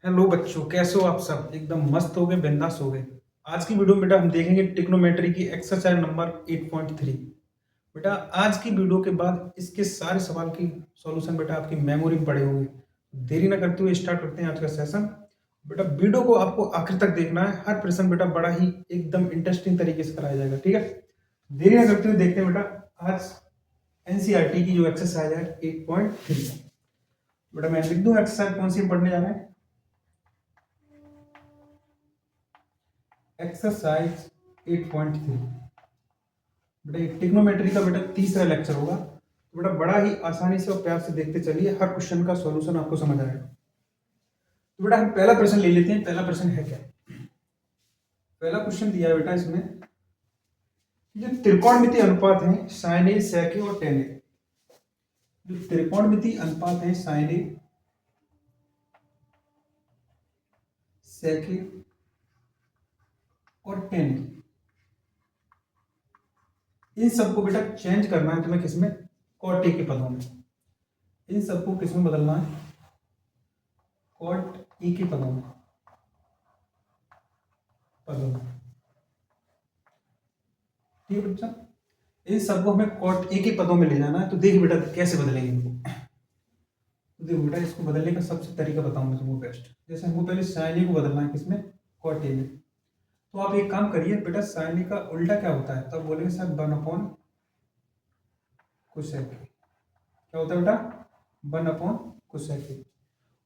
Hello बच्चों, कैसे हो आप सब? एकदम मस्त हो गए, बिंदास हो गए। आज की वीडियो में बेटा हम देखेंगे ट्रिग्नोमेट्री की एक्सरसाइज नंबर 8.3। बेटा आज की वीडियो के बाद इसके सारे सवाल की सॉल्यूशन बेटा आपकी मेमोरी में पड़े होंगे। देरी ना करते हुए स्टार्ट करते हैं आज का सेशन। बेटा वीडियो को आपको आखिर तक देखना है। हर प्रश्न बेटा बड़ा ही एकदम इंटरेस्टिंग तरीके से कराया जाएगा, ठीक है? देरी ना करते हुए देखते हैं बेटा आज एनसीईआरटी की जो एक्सरसाइज है 8.3। बेटा मैं लिख दूं एक्सरसाइज कौन सी पढ़ने जा रहे हैं। एक्सरसाइज 8.3 बेटा ये ट्रिग्नोमेट्री का बेटा तीसरा लेक्चर होगा। तो बेटा बड़ा ही आसानी से और प्यार से देखते चलिए, हर क्वेश्चन का सॉल्यूशन आपको समझ आएगा। तो बेटा हम पहला प्रश्न ले लेते हैं। पहला प्रश्न है क्या? पहला क्वेश्चन दिया है बेटा इसमें, जो त्रिकोणमिति अनुपात है साइन ए, सेक ए और टेन ए। जो त्रिकोणमिति अनुपात है साइन ए, सेक ए और टेन ए, इन सबको बेटा चेंज करना है तुम्हें किसमें? कॉट ए के पदों में। इन सबको किसमें बदलना है? कॉट ए के पदों में। ठीक है बच्चा, इन सबको हमें कॉट ए के पदों में ले जाना है। तो देख बेटा कैसे बदलेंगे इनको। तो देखो बेटा इसको बदलने का सबसे तरीका बताऊंगा तुमको बेस्ट। जैसे हमको पहले साइन ए को बदलना है किसमें? कॉट ए में। तो आप एक काम करिए बेटा, साइन ए का उल्टा क्या होता है? तो आप बोलेंगे सर 1 अपॉन कोसेक। क्या होता है बेटा? 1 अपॉन कोसेक।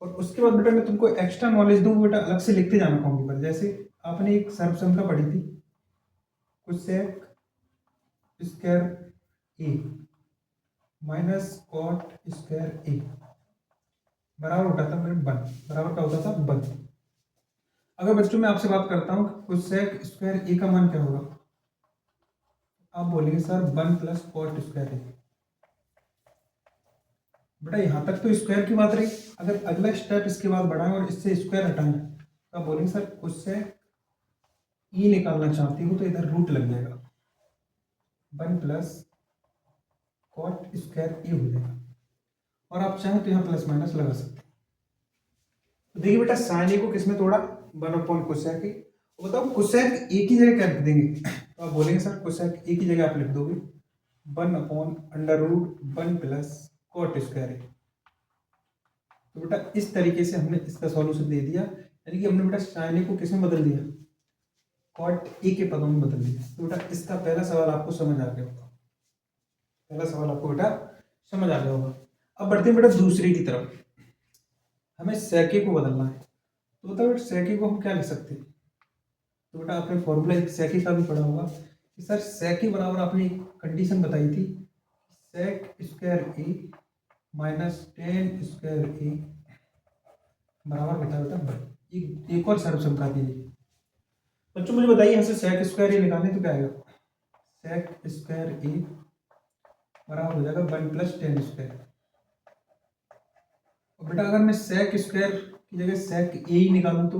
और उसके बाद बेटा मैं तुमको एक्स्ट्रा नॉलेज दूंगा बेटा, अलग से लिखते जाना कॉपी पर। जैसे आपने एक सर्वसंख्या पढ़ी थी, cosec square A minus cot square A बराबर होता था मेरे 1। बराबर का होता था 1। अगर बच्चों मैं आपसे बात करता हूँ कोसेक स्क्वायर ए का मान क्या होगा, आप बोलेंगे सर 1 प्लस कॉट स्क्वायर ए। बेटा यहां तक तो स्क्वायर की बात रही। अगर अगला स्टेप इसके बाद बढ़ाएं और इससे स्क्वायर हटाएं तो आप बोलेंगे सर कोसेक ई निकालना चाहती हूँ तो इधर रूट लग जाएगा, 1 प्लस कॉट स्क्वायर ए हो जाएगा। और आप चाहें तो यहाँ प्लस माइनस लगा सकते हैं। तो देखिए बेटा साइन ए को किसमें तोड़ा? 1 अपॉन कोसेक ए। बताओ कोसेक ए की जगह क्या लिख देंगे? तो आप बोलेंगे सर कोसेक ए की जगह आप लिख दोगे 1/√1 प्लस कॉट स्क्वायर ए। तो बेटा इस तरीके से हमने इसका सॉल्यूशन दे दिया। यानी कि हमने बेटा साइन ए को किसमें बदल दिया? कॉट ए के पदों में बदल दिया। तो बेटा इसका पहला सवाल आपको समझ आ गया होगा। पहला सवाल आपको बेटा समझ आ गया होगा। अब बढ़ते हैं बेटा दूसरे की तरफ। हमें सेके को बदलना है। तो बताओ बेटा सेके को हम क्या लिख सकते हैं? तो बेटा आपने फॉर्मूला एक सेके का भी पढ़ा होगा कि सर सेके बराबर आपने एक कंडीशन बताई थी, sec square A minus ten square A बराबर बता बेटा 1। एक और सर्वसंख्या कीजिए बच्चों। मुझे बताइए यहाँ से सेक स्क्वायर ए निकालने तो क्या आएगा? सेक स्क्वायर ए बराबर हो जाएगा 1 प्लस टेन स्क्वायर। और बेटा अगर मैं सेक स्क्वायर की जगह सेक ए ही निकालूं तो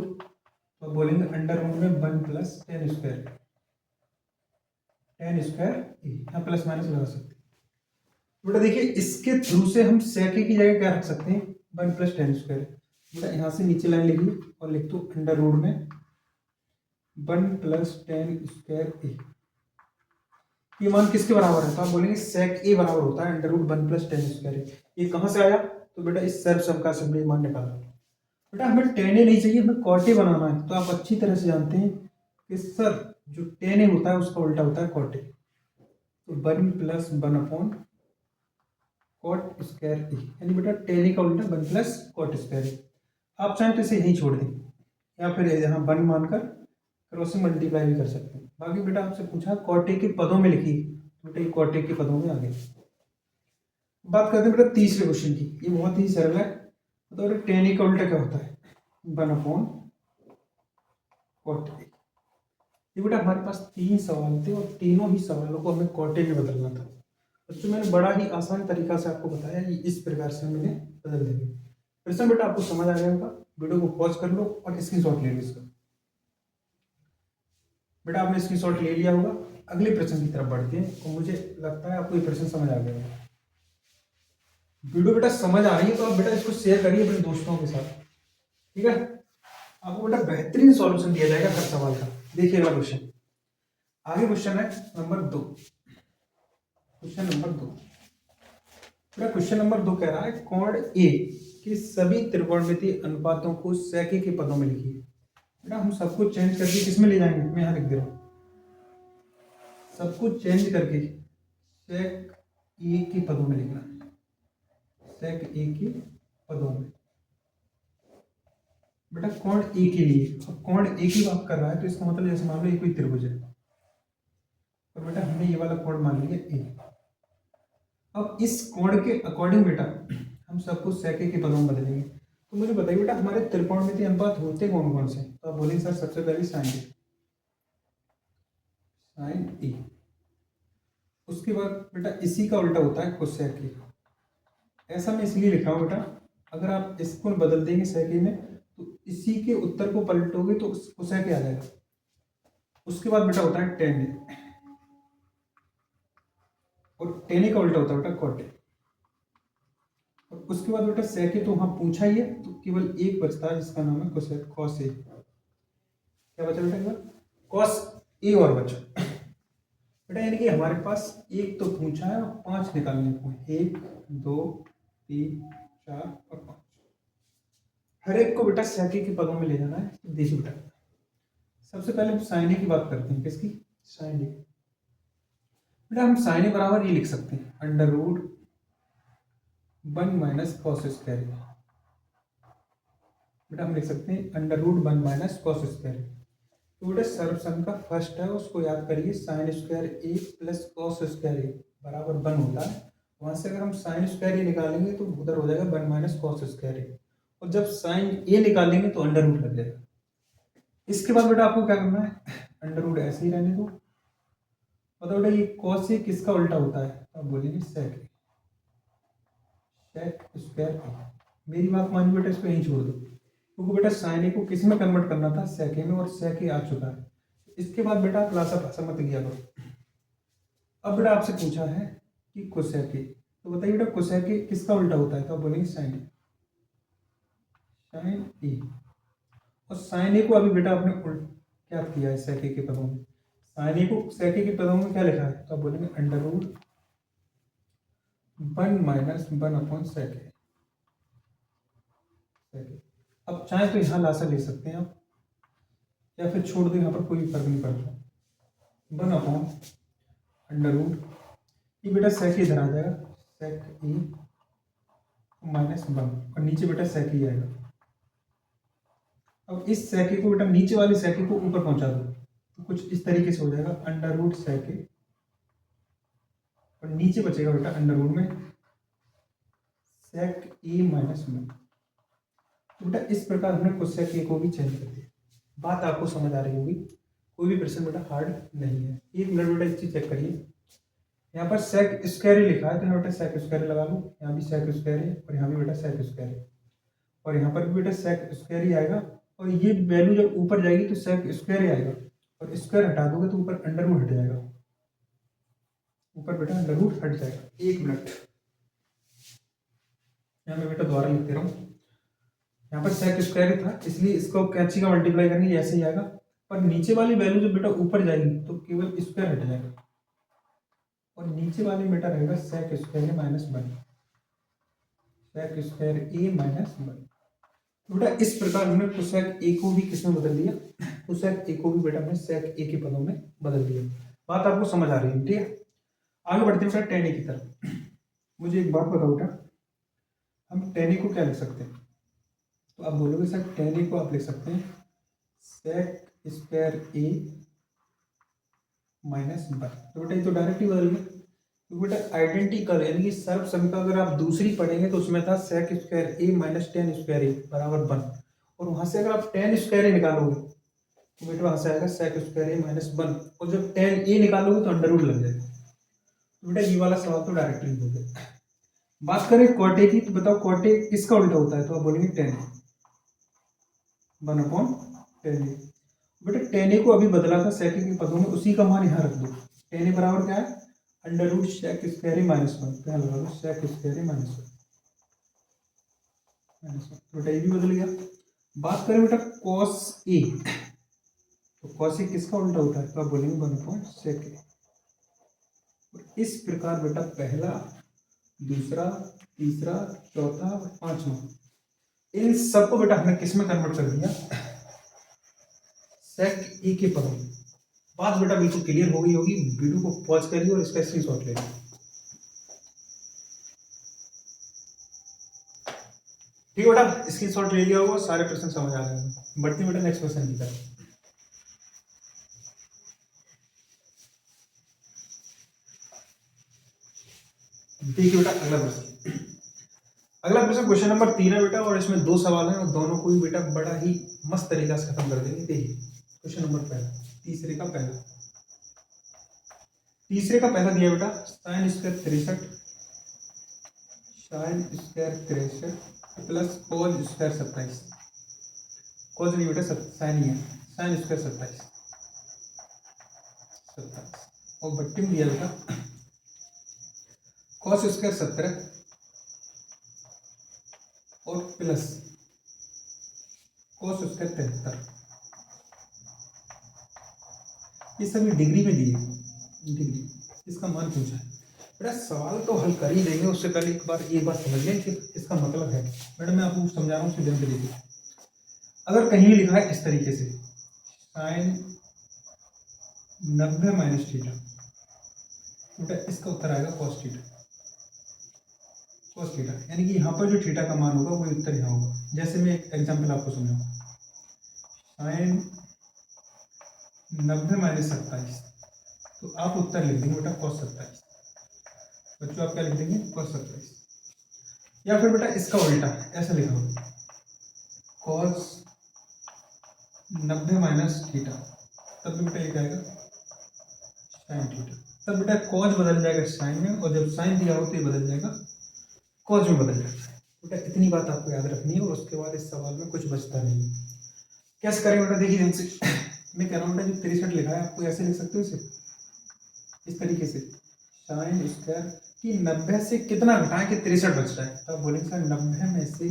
आप बोलेंगे अंडर रूट में 1 plus ten square. Ten square A, यहाँ प्लस माइनस लगा सकते हैं। बेटा देखिए इसके थ्रू से हम सेक ए की जगह क्या रख सकते हैं? 1 प्लस टेन स्क्वायर। बेटा यहाँ से नीचे लाइन लिखिए और लिख दो अंडर रूट में 1 प्लस टेन स्क्वायर ए। ये मान किसके बराबर है? तो आप बोलेंगे सेक ए बराबर होता है under root 1 plus ten square A. ये कहाँ से आया? तो बेटा इस सर्वसंख्या से हमने मान निकाला। बेटा हमें टेने नहीं चाहिए, हमें कॉटे बनाना है। तो आप अच्छी तरह से जानते हैं कि सर जो टेने होता है उसका उल्टा होता है कॉटे। तो 1 प्लस 1 अपॉन कॉट स्क्वायर ए, यानी बेटा टेने का उल्टा 1 प्लस कॉट स्क्वायर ए। आप चाहें तो इसे यहीं छोड़ दें या फिर यहाँ 1 मानकर क्रॉस से मल्टीप्लाई भी कर सकते हैं। बाकी बेटा आपसे पूछा कॉटे के पदों में लिखिए, तो बेटा ये कॉटे के पदों में आ गए। बात करते हैं बेटा तीसरे क्वेश्चन की। ये बहुत ही सरल है। तो बेटा टेने का उल्टा क्या होता है? 1 अपॉन कॉट। ये बेटा हमारे पास 3 सवाल थे और तीनों ही सवालों को हमें कॉटे में बदलना था। बच्चों मैंने बड़ा ही आसान तरीका से आपको बताया, इस प्रकार से मैंने बदल देंगे। प्रश्न बेटा आपको समझ आ गया होगा। वीडियो को पॉज कर लो और स्क्रीनशॉट ले लो इसका। बेटा आपने स्क्रीनशॉट ले लिया होगा। अगले प्रश्न की तरफ बढ़ते हैं और मुझे लगता है आपको ये प्रश्न समझ आ गया होगा। वीडियो बेटा समझ आ रही है तो आप बेटा इसको शेयर करिए अपने दोस्तों के साथ, ठीक है? आपको बेटा बेहतरीन सॉल्यूशन दिया जाएगा हर सवाल का। देखिए अगला क्वेश्चन, आगे क्वेश्चन है नंबर 2। क्वेश्चन नंबर 2, बेटा क्वेश्चन नंबर 2 कह रहा है कोण ए के सभी त्रिकोणमितीय अनुपातों को सेक के पदों में लिखिए। बेटा हम सबको चेंज करके किस में ले जाएंगे, मैं यहाँ लिख दे रहा हूँ, सबको चेंज करके सेक ए के पदों में लिखना है, सेक ए के पदों में। बेटा कोण ए के लिए, अब कोण ए की बात कर रहा है तो इसका मतलब जैसे मान लो ये कोई त्रिभुज है और बेटा हमने ये वाला कोण मान लिया ए। अब इस कोण के अकॉर्डिंग बेटा हम सबको सेक ए के पदों में बदलेंगे। तो मुझे बताइए बेटा हमारे त्रिकोणमितीय अनुपात होते कौन कौन से, तो आप बोलेंगे सर सबसे पहले साइन ए, साइन ए। उसके बाद बेटा इसी का उल्टा होता है कोसेक ए। ऐसा मैं इसलिए लिखा हूँ बेटा, अगर आप इसको बदल देंगे सेक ए में तो इसी के उत्तर को पलटोगे तो कोसेक ए आ जाएगा। उसके बाद बेटा होता है टेन ए, और टेन ए का उल्टा होता है बेटा कॉट ए। और उसके बाद बेटा सेक ए तो वहां पूछा ही है तो केवल एक बचता है जिसका नाम है कोसेक, कॉस ए। क्या बचा बेटा केवल कॉस ए और बचा बेटा, यानी कि हमारे पास एक तो पूछा है और 5 निकालने को, 1 2 3 4 और 5। हर एक को बेटा सेक ए के पदों में ले जाना है। तो देखिए बेटा सबसे पहले हम साइन ए की बात करते हैं, किसकी, साइन ए। बेटा हम साइन ए बराबर ये लिख सकते हैं under root 1 minus cos square. बेटा हम लिख सकते हैं under root 1 minus cos square. तो बेटा सर्वसम का फर्स्ट है उसको याद करिए, sine square A plus cos square A बराबर 1 होता है। वहां से अगर हम साइन स्क्वायर ए निकालेंगे तो उधर हो जाएगा 1 माइनस कॉस स्क्वायर ए, और जब साइन ए निकालेंगे तो अंडर रूट लग जाएगा। इसके बाद बेटा आपको क्या करना है, अंडर रूट ऐसे ही रहने दो। बताओ बेटा ये कॉस ए किसका उल्टा होता है, तो आप बोलेंगे सेक ए, सेक स्क्वायर ए। मेरी बात मानिए बेटा, इसको यहीं छोड़ दो क्योंकि बेटा साइन ए को किस में कन्वर्ट करना था, सेक ए में, और सेक ए आ चुका है। इसके बाद बेटा क्लास आप भाषा मत किया करो। अब बेटा आपसे पूछा है कि कोसेक ए, तो बताइए बेटा कोसेक ए किसका उल्टा होता है, तो आप बोलेंगे साइन ए, साइन ए। और साइन ए को अभी बेटा आपने क्या किया है सेक ए के पदों में, साइन ए को सेक ए के पदों में क्या लिखा है, तो आप बोलेंगे under root 1 minus 1 upon sec A. अब चाहे तो यहाँ लासा ले सकते हैं आप, या फिर छोड़ दो, यहाँ पर कोई फर्क नहीं पड़ता। 1 अपॉन अंडर रूट, ये बेटा सेक इधर आ जाएगा, सेक ए माइनस 1, और नीचे बेटा सेक ई आएगा। अब इस सेक ए को बेटा नीचे वाले सेक ए को ऊपर पहुंचा दो तो कुछ इस तरीके से हो जाएगा अंडर रूट सेक ए, और नीचे बचेगा बेटा अंडर रूट में सेक ए माइनस 1। तो बेटा इस प्रकार हमने कोसेक ए को भी चेंज कर दिया। बात आपको समझ आ रही होगी, कोई भी प्रश्न बेटा हार्ड नहीं है। एक मिनट बेटा इस चीज चेक करिए, यहाँ पर सेक स्क्वायर लिखा है तो यहाँ बेटा सेक स्क्वायर लगा लो, यहाँ भी सेक स्क्वायर है और यहाँ भी बेटा सेक स्क्वायर है, और यहाँ पर भी बेटा सेक स्क्वायर ही आएगा, और ये वैल्यू जब ऊपर जाएगी तो सेक स्क्वायर ही आएगा, और स्क्वायर हटा दोगे तो ऊपर अंडर रूट हट जाएगा, ऊपर बेटा अंडर रूट हट जाएगा। एक मिनट यहाँ मैं बेटा दोबारा लिख दे रहा हूँ, यहाँ पर सेक स्क्वायर था इसलिए इसको कैंची का मल्टीप्लाई करेंगे ऐसे ही आएगा, पर नीचे वाली वैल्यू जब बेटा ऊपर जाएगी तो केवल स्क्वायर हट जाएगा, और नीचे वाले बेटा रहेगा सेक स्क्वायर ए माइनस 1, सेक स्क्वायर ए माइनस 1। तो बेटा इस प्रकार हमने कोसेक ए को भी किसमें बदल दिया, कोसेक ए को भी बेटा हमने सेक ए के पदों में बदल दिया। बात आपको समझ आ रही है, ठीक है। आगे बढ़ते हैं बेटा टेन ए की तरफ। मुझे एक बात बताओ बेटा, हम टेन ए को क्या लिख सकते हैं, तो आप बोलोगे सर टेन ए को आप लिख सकते हैं सेक स्क्वायर ए माइनस 1। तो बेटा ये तो डायरेक्ट ही बदल गया, तो बेटा आइडेंटिकल यानी कि सर्वसम का अगर आप दूसरी पढ़ेंगे तो उसमें था sec square A minus ten square A बराबर 1, और वहां से अगर आप टेन स्क्वायर ए निकालोगे तो बेटा वहां से आएगा सेक स्क्वायर ए माइनस 1, और जब टेन ए निकालोगे तो अंडर रूट लग जाएगा। तो बेटा ये वाला सवाल तो डायरेक्टली हो गया। बात करें कॉट ए की, तो बताओ कॉट ए किसका उल्टा होता है, तो आप बोलेंगे टेन 1 अपॉन टेन ए। बेटा टेन ए को अभी बदला था सेक के पदों में, उसी का मान यहाँ रख दो। टेन ए बराबर क्या है, अंडर रूट सेक स्क्वायर ए माइनस 1, तो यहाँ लगा दो सेक स्क्वायर ए माइनस 1। तो बेटा ये भी बदल गया। बात करें बेटा कॉस ए, तो कॉस ए किसका उल्टा होता है, तो आप बोलेंगे 1/sec ए। इस प्रकार बेटा पहला, दूसरा, तीसरा, चौथा और पांचवा, इन सबको बेटा हमने किस में कन्वर्ट कर दिया, सेक ए के पदों में। बात बेटा बिल्कुल क्लियर हो गई होगी। वीडियो को पॉज करिए और इसका स्क्रीनशॉट ले लीजिए। ठीक है बेटा, स्क्रीनशॉट ले लिया होगा, सारे प्रश्न समझ आ गए। बढ़ते बेटा नेक्स्ट क्वेश्चन की तरफ। देखिए बेटा अगला प्रश्न, अगला प्रश्न क्वेश्चन नंबर 3 है बेटा, और इसमें 2 सवाल हैं और दोनों को भी बेटा बड़ा ही मस्त तरीका से खत्म कर देंगे। देखिए क्वेश्चन नंबर पहला, तीसरे का पहला, तीसरे का पहला दिया बेटा sine square 63, sine square 63 plus cos square 27, कोज नहीं बेटा साइन ही है, साइन स्क्वायर 27 और बट्टी में दिया बेटा कॉस स्क्वायर 17 और प्लस कॉस स्क्वायर 73। ये सभी डिग्री में दिए, डिग्री, इसका मान पूछा है बेटा। सवाल तो हल कर ही देंगे, उससे पहले एक बार ये बात समझ लें कि इसका मतलब है। मैडम मैं आपको समझा रहा हूँ, ध्यान से देखिए। अगर कहीं लिखा है इस तरीके से साइन 90 माइनस थीटा, बेटा इसका उत्तर आएगा कॉस थीटा, कॉस थीटा, यानी कि यहाँ पर जो थीटा का मान होगा वही उत्तर यहाँ होगा। जैसे मैं एक एग्जाम्पल आपको समझाऊँ, साइन 90 माइनस 27, तो आप उत्तर लिख देंगे बेटा cos 27। बच्चों आप क्या लिख देंगे cos 27, या फिर बेटा इसका उल्टा ऐसा लिखा हो cos 90 माइनस थीटा, तब भी बेटा ये क्या आएगा साइन थीटा। तब बेटा cos बदल जाएगा साइन में, और जब साइन दिया हो तो ये बदल जाएगा cos में बदल जाएगा। बेटा इतनी बात आपको याद रखनी है, और उसके बाद इस सवाल में कुछ बचता नहीं है। कैसे करेंगे बेटा, देखिए ध्यान से। मैं कह रहा हूँ बेटा जो 63 लिखा है आपको ऐसे लिख सकते हो इसे, इस तरीके से साइन स्क्वायर की 90 से कितना घटाएं कि 63 बच जाए, तब बोलेंगे सर 90 में से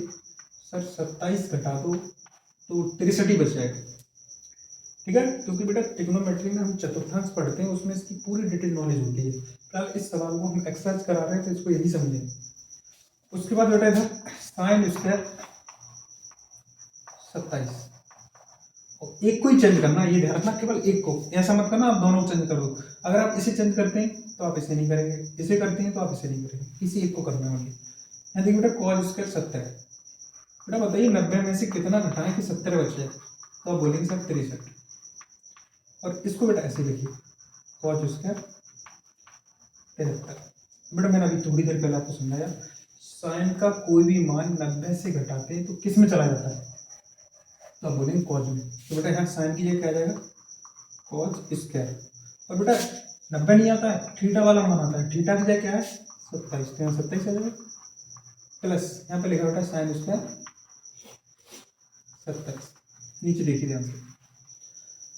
सर 27 घटा दो तो 63 ही बच जाएगा। ठीक है, क्योंकि बेटा ट्रिग्नोमेट्री में हम चतुर्थांश पढ़ते हैं, उसमें इसकी पूरी डिटेल नॉलेज होती है। फिलहाल इस सवाल को हम एक्सरसाइज करा रहे हैं तो इसको यही समझें। उसके बाद बेटा इधर साइन स्क्वायर 27, और एक को ही चेंज करना, ये ध्यान रखना, केवल एक को, ऐसा मत करना आप दोनों चेंज कर दो। अगर आप इसे चेंज करते हैं तो आप इसे नहीं करेंगे, इसे करते हैं तो आप इसे नहीं करेंगे, किसी एक को करना है। यहाँ देखिए बेटा कॉस स्क्वायर 70, बेटा बताइए 90 में से कितना घटाएं कि 70 बच जाए, तो आप बोलेंगे सर 63। और इसको बेटा ऐसे लिखिए कॉस स्क्वायर 73। बेटा मैंने अभी थोड़ी देर पहले आपको समझाया, साइन का कोई भी मान 90 से घटाते हैं तो किस में चला जाता है, तो आप बोलेंगे कॉज में। तो बेटा यहाँ साइन की जगह क्या आ जाएगा कॉज स्क्वायर, और बेटा 90 नहीं आता है, थीटा वाला मान आता है, थीटा की जगह क्या है 27, तो यहाँ 27 आ जाएगा, प्लस यहाँ पे लिखा बेटा साइन स्क्वायर 27। नीचे देखिए ध्यान से,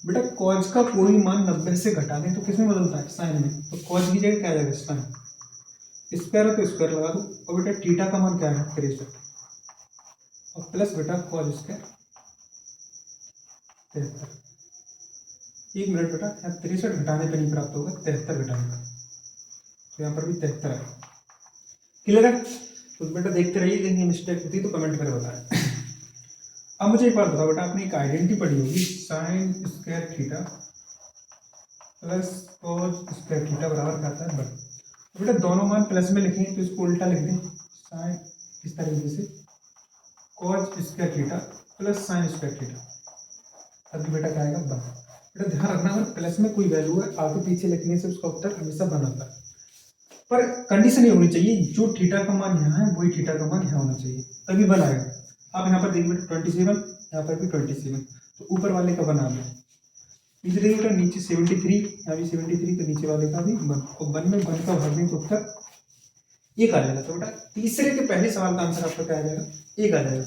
बेटा कॉज का कोई मान 90 से घटा दें तो किसमें बदलता है साइन में, तो कॉज की जगह क्या आ जाएगा साइन, स्क्वायर है तो स्क्वायर लगा दो, और बेटा थीटा का मान क्या है 63, और प्लस बेटा कॉज स्क्वायर 73। एक मिनट बेटा, यहाँ 63 घटाने पर नहीं प्राप्त होगा, 73 घटाने पर, तो यहाँ पर भी 73 है। क्लियर है, तो बेटा देखते रहिए, कहीं मिस्टेक होती है तो कमेंट करके बताएं। अब मुझे एक बात बताओ बेटा, आपने एक आइडेंटिटी पढ़ी होगी sign square theta plus cos square theta बराबर क्या आता है बट, तो बेटा दोनों मान प्लस में लिखें तो इसको उल्टा लिख दें, साइन इस तरीके से cos square theta plus sign square theta, तब बेटा क्या आएगा बन। बेटा ध्यान रखना, अगर प्लस में कोई वैल्यू है आगे पीछे लिखने से उसका उत्तर हमेशा बन आता है, पर कंडीशन ये होनी चाहिए जो थीटा का मान यहाँ है वही थीटा का मान यहाँ होना चाहिए, तभी बन आएगा। आप यहाँ पर देखिए 27, यहाँ पर भी 27, तो ऊपर वाले का बना दो, नीचे देखिए बेटा नीचे 73, यहाँ भी 73, तो नीचे वाले का भी वन, और वन में वन का भाग दें तो उत्तर एक आ जाएगा। तो बेटा तीसरे के पहले सवाल का आंसर आपका क्या आ जाएगा एक आ जाएगा।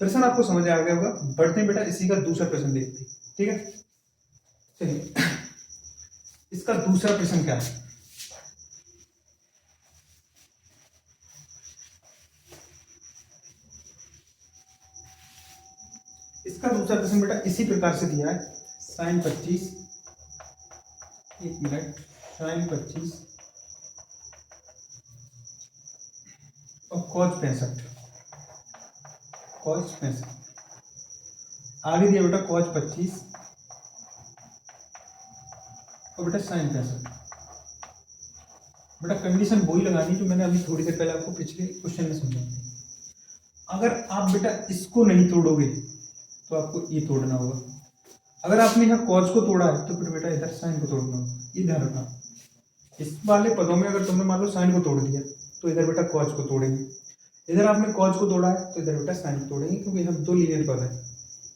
प्रश्न आपको समझ आ गया होगा, बढ़ते हैं बेटा इसी का दूसरा प्रश्न देखते हैं। ठीक है, चलिए इसका दूसरा प्रश्न क्या है, इसका दूसरा क्वेश्चन बेटा इसी प्रकार से दिया है, साइन 25, एक मिनट, साइन 25 और कॉस 65, कॉस 65 आगे दिया बेटा कॉस 25 और बेटा साइन 65। बेटा कंडीशन वही लगानी जो मैंने अभी थोड़ी देर पहले आपको पिछले क्वेश्चन में समझाई थी। अगर आप बेटा इसको नहीं तोड़ोगे तो आपको ये तोड़ना होगा, अगर आपने यहाँ कॉस को तोड़ा है तो फिर बेटा इधर साइन को तोड़ना होगा। ये ध्यान रखना, इस वाले पदों में अगर तुमने मान लो साइन को तोड़ दिया तो इधर बेटा कॉस को तोड़ेंगे, इधर आपने कॉस को तोड़ा है तो इधर बेटा साइन को तोड़ेंगे, क्योंकि यहाँ दो लीनियर पद है,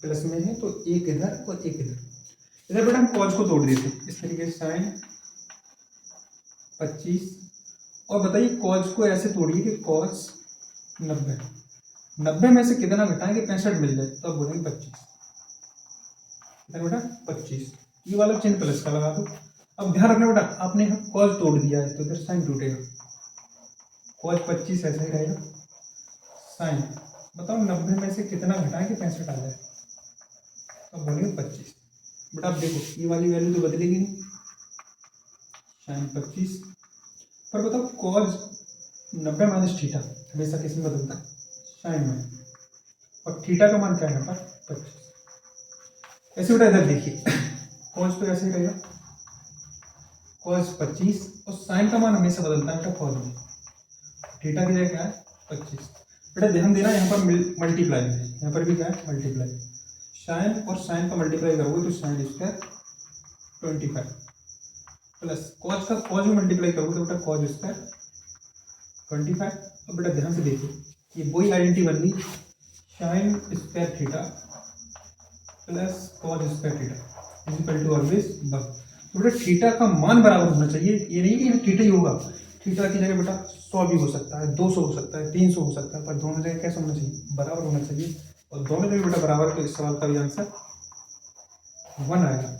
प्लस में है तो एक इधर और एक इधर। इधर बेटा हम कॉस को तोड़ देते इस तरीके से, साइन 25 और बताइए कॉस को ऐसे तोड़िए कि कॉस 90 में से कितना घटाएंगे 65 मिल जाए तो अब बोलेंगे 25, बेटा 25, ये वाला चिन्ह प्लस का लगा दो। अब ध्यान रखना बेटा आपने यहाँ कॉस तोड़ दिया है तो इधर साइन टूटेगा, कॉस 25 ऐसा ही रहेगा, साइन बताओ 90 में से कितना घटाएं कि 65 आ जाए, तो बोलेंगे 25। बेटा आप देखो ये वाली वैल्यू तो बदलेगी नहीं, साइन 25 पर बताओ कॉस 90 माइनस थीटा हमेशा किस में बदलता है, साइन में, और थीटा का मान क्या है यहाँ पर 25। ऐसे बेटा इधर देखिए कॉस तो ऐसे ही रहेगा, कॉस 25 और साइन का मान हमेशा बदलता है बेटा कॉस में, थीटा की जगह क्या है 25। बेटा ध्यान देना यहाँ पर मल्टीप्लाई है, यहाँ पर भी क्या है मल्टीप्लाई, साइन और साइन का मल्टीप्लाई करोगे तो साइन स्क्वायर 25 प्लस कॉस का कॉस में मल्टीप्लाई करोगे तो बेटा कॉस स्क्वायर 25। अब बेटा ध्यान से देखिए ये वही आइडेंटिटी बन गई, sine square theta plus cos square theta is equal to always 1। तो बेटा थीटा का मान बराबर होना चाहिए, ये नहीं कि थीटा ही होगा, थीटा की जगह बेटा 100 भी हो सकता है, 200 हो सकता है, 300 हो सकता है, पर दोनों जगह कैसा होना चाहिए बराबर होना चाहिए, और दोनों जगह बेटा बराबर, तो इस सवाल का भी आंसर 1 आएगा।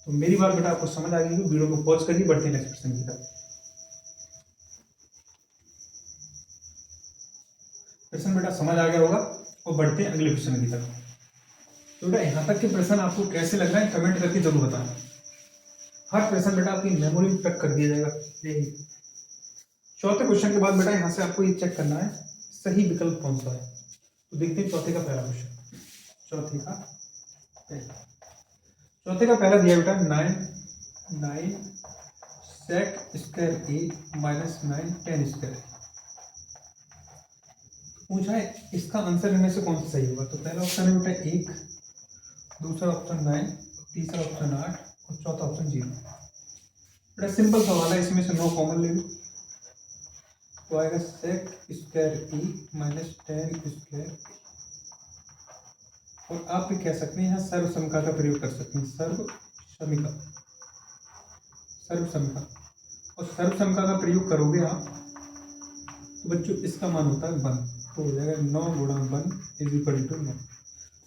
तो मेरी बात बेटा आपको समझ आ गई, वीडियो को पॉज करिए, बढ़ते हैं नेक्स्ट क्वेश्चन की तरफ। क्वेश्चन बेटा समझ आ गया होगा और बढ़ते हैं अगले क्वेश्चन की तरफ। तो बेटा यहाँ तक के प्रश्न आपको कैसे लग रहा है कमेंट करके जरूर बताना, हर प्रश्न बेटा आपकी मेमोरी में पैक कर दिया जाएगा। यही चौथे क्वेश्चन के बाद बेटा यहाँ से आपको ये चेक करना है सही विकल्प कौन सा है। तो देखते हैं चौथे का पहला क्वेश्चन, चौथे का पहला दिया बेटा 9 सेक स्क्वायर ए माइनस 9 टेन स्क्वायर। पूछा है इसका आंसर इनमें से कौन सा सही होगा। तो पहला ऑप्शन है बेटा 1, दूसरा ऑप्शन 9, तीसरा ऑप्शन 8 और चौथा ऑप्शन 0। बेटा सिंपल सवाल है, इसमें से 9 कॉमन ले लो तो आएगा सेक स्क्वायर ए माइनस टेन स्क्वायर, और आप भी कह सकते हैं यहाँ सर्व समीका का प्रयोग कर सकते हैं, सर्व समीका, और सर्व समीका का प्रयोग करोगे आप तो बच्चों इसका मान होता है 1, तो हो जाएगा 9 गुणा 1 इज इक्वल टू 9।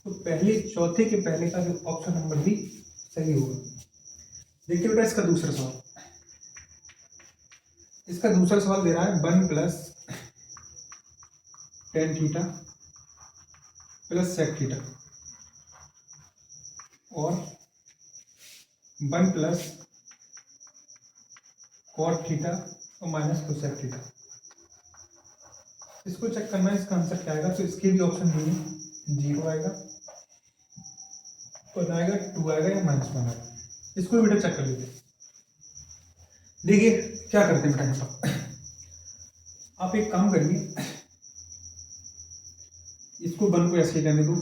तो पहले चौथे के पहले का जो ऑप्शन नंबर भी सही होगा। देखिए बेटा इसका दूसरा सवाल, इसका दूसरा सवाल दे रहा है 1 plus tan theta plus sec theta और 1 प्लस कॉट थीटा और माइनस कोसेक थीटा। इसको चेक करना है इसका आंसर क्या आएगा। तो इसके भी ऑप्शन नहीं, 0 आएगा, तो आएगा 2 आएगा या -1 आएगा। इसको बेटा चेक कर लेते। देखिए क्या करते हैं बेटा यहाँ पर, आप एक काम करिए, इसको 1 को ऐसे रहने दो,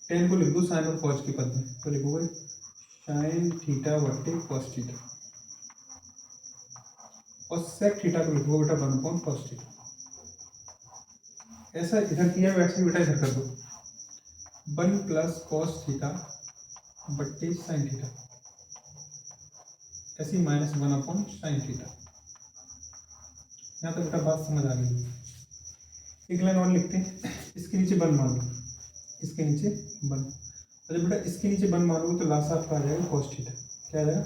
10 को लिख दो साइन और कॉस के पद में, तो लिखोगे साइन थीटा बटे कॉस थीटा, और सेक थीटा को लिखोगे बेटा 1 अपॉन कॉस थीटा। ऐसा इधर किया वैसे बेटा इधर कर दो, 1 प्लस कॉस थीटा बट्टे साइन थीटा, ऐसी -1 अपॉन साइन थीटा। यहाँ तक बेटा बात समझ आ गई। एक लाइन और लिखते हैं, इसके नीचे 1 मान लो, इसके नीचे 1, और जब बेटा इसके नीचे 1 मानोगे तो लास्ट आपका आ जाएगा कॉस थीटा। क्या आ जाएगा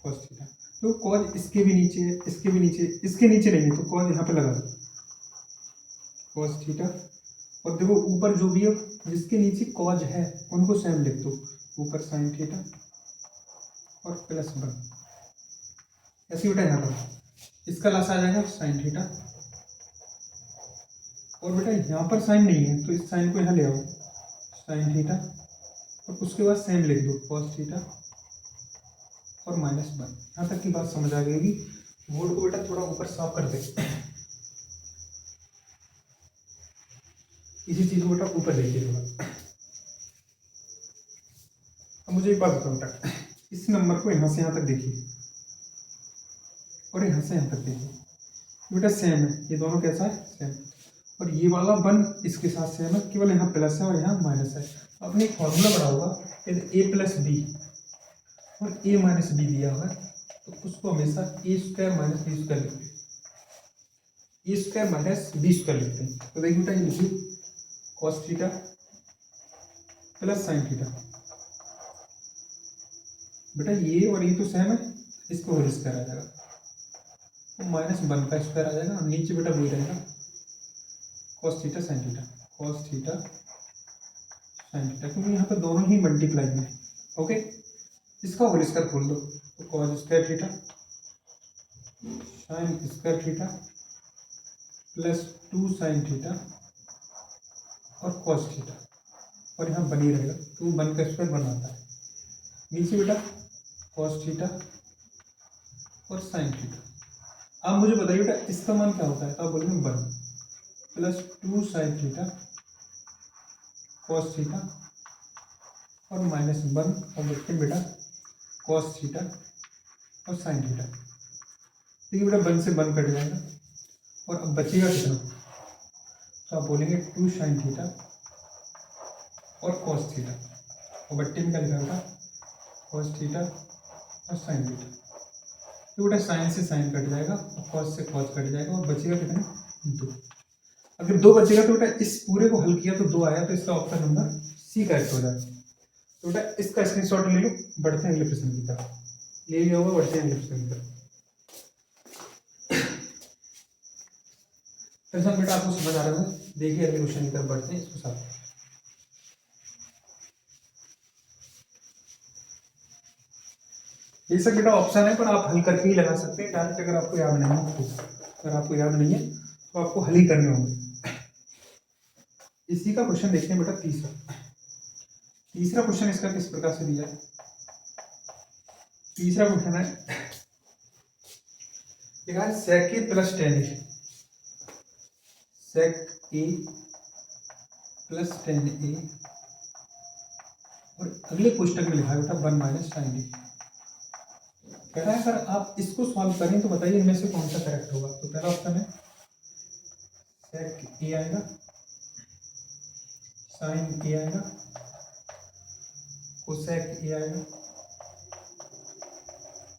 कॉस थीटा। तो कॉस इसके भी नीचे, इसके भी नीचे, इसके नीचे नहीं है तो कॉस यहाँ पे लगा दो, कॉस थीटा और देखो ऊपर जो भी है जिसके नीचे कॉज है उनको सेम लिख दो, ऊपर साइन थीटा और प्लस 1। ऐसे बेटा यहाँ पर इसका लास आ जाएगा साइन थीटा, और बेटा यहाँ पर साइन नहीं है तो इस साइन को यहाँ ले आओ, साइन थीटा, और उसके बाद सेम लिख दो कॉस थीटा और -1। यहाँ तक की बात समझ आ गई। बोर्ड को बेटा थोड़ा ऊपर साफ कर दे, इसी चीज को बेटा ऊपर देखिए थोड़ा। अब मुझे एक बात बताओ बेटा, इस नंबर को यहाँ से यहाँ तक देखिए और यहाँ से यहाँ तक देखिए, बेटा सेम है, ये दोनों कैसा है सेम, और ये वाला 1 इसके साथ सेम है, केवल यहाँ प्लस है और यहाँ माइनस है। आपने एक फॉर्मूला पढ़ा होगा यदि a प्लस बी और a माइनस बी दिया होगा तो उसको हमेशा a square minus B square लिखते हैं, a square minus B square लिखते हैं। तो देखिए बेटा ये लिखिए cos theta plus sine theta, बेटा ये और ये तो सेम है, इसको होल स्क्वायर आ जाएगा तो -1 का स्क्वायर आ जाएगा, और नीचे बेटा वही रहेगा cos theta sine theta, cos theta sine theta, क्योंकि यहाँ पर दोनों ही मल्टीप्लाई में। ओके, इसका होल स्क्वायर खोल दो तो cos square theta sine square theta plus 2 sine theta और कॉस थीटा, और यहाँ बनी रहेगा तो 1 का स्क्वायर बनाता है। नीचे बेटा कॉस थीटा और साइन थीटा। अब मुझे बताइए बेटा इसका मान क्या होता है, तो आप बोलेंगे 1 plus 2 sine theta cos theta और -1, और देखते हैं बेटा कॉस थीटा और साइन थीटा। देखिए बेटा 1 से 1 कट जाएगा और अब बचेगा कितना, तो आप बोलेंगे 2 साइन थीटा और कॉस थीटा, और बट्टे में क्या लिखा बेटा कॉस थीटा और साइन थीटा। तो बेटा साइन से साइन कट जाएगा और कॉस से कॉस कट जाएगा और बचेगा कितना 2। अगर 2 बचेगा तो बेटा इस पूरे को हल किया तो 2 आया, तो इसका ऑप्शन नंबर सी करेक्ट हो जाएगा। तो बेटा इसका स्क्रीनशॉट ले लो, बढ़ते हैं अगले प्रश्न की तरफ। ले लिया होगा, बढ़ते हैं अगले प्रश्न की तरफ। प्रश्न बेटा आपको समझ आ रहा है, देखिए अगले क्वेश्चन की तरफ बढ़ते हैं इसको साथ। ये सब बेटा ऑप्शन है पर आप हल करके ही लगा सकते हैं डायरेक्ट, अगर आपको याद नहीं है तो। अगर आपको याद नहीं है तो आपको हल ही करने होंगे। इसी का क्वेश्चन देखते हैं बेटा तीसरा क्वेश्चन इसका किस प्रकार से दिया है। तीसरा क्वेश्चन है लिखा है sec a plus 10a, sec a plus 10a, और अगले पुस्तक में लिखा है बेटा 1 माइनस sin a। कह रहा है सर आप इसको सॉल्व करें तो बताइए इनमें से कौन सा करेक्ट होगा। तो पहला ऑप्शन है sec a आएगा, sin a आएगा, cosec a आएगा,